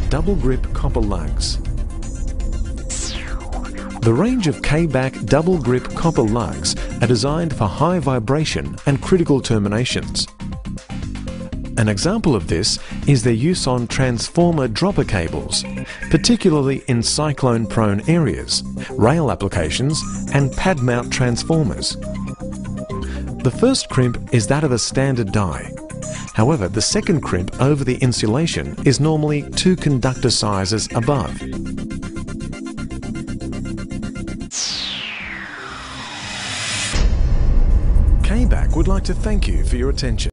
Double grip copper lugs. The range of CABAC double grip copper lugs are designed for high vibration and critical terminations. An example of this is their use on transformer dropper cables, particularly in cyclone-prone areas, rail applications and pad mount transformers. The first crimp is that of a standard die. However, the second crimp over the insulation is normally 2 conductor sizes above. CABAC would like to thank you for your attention.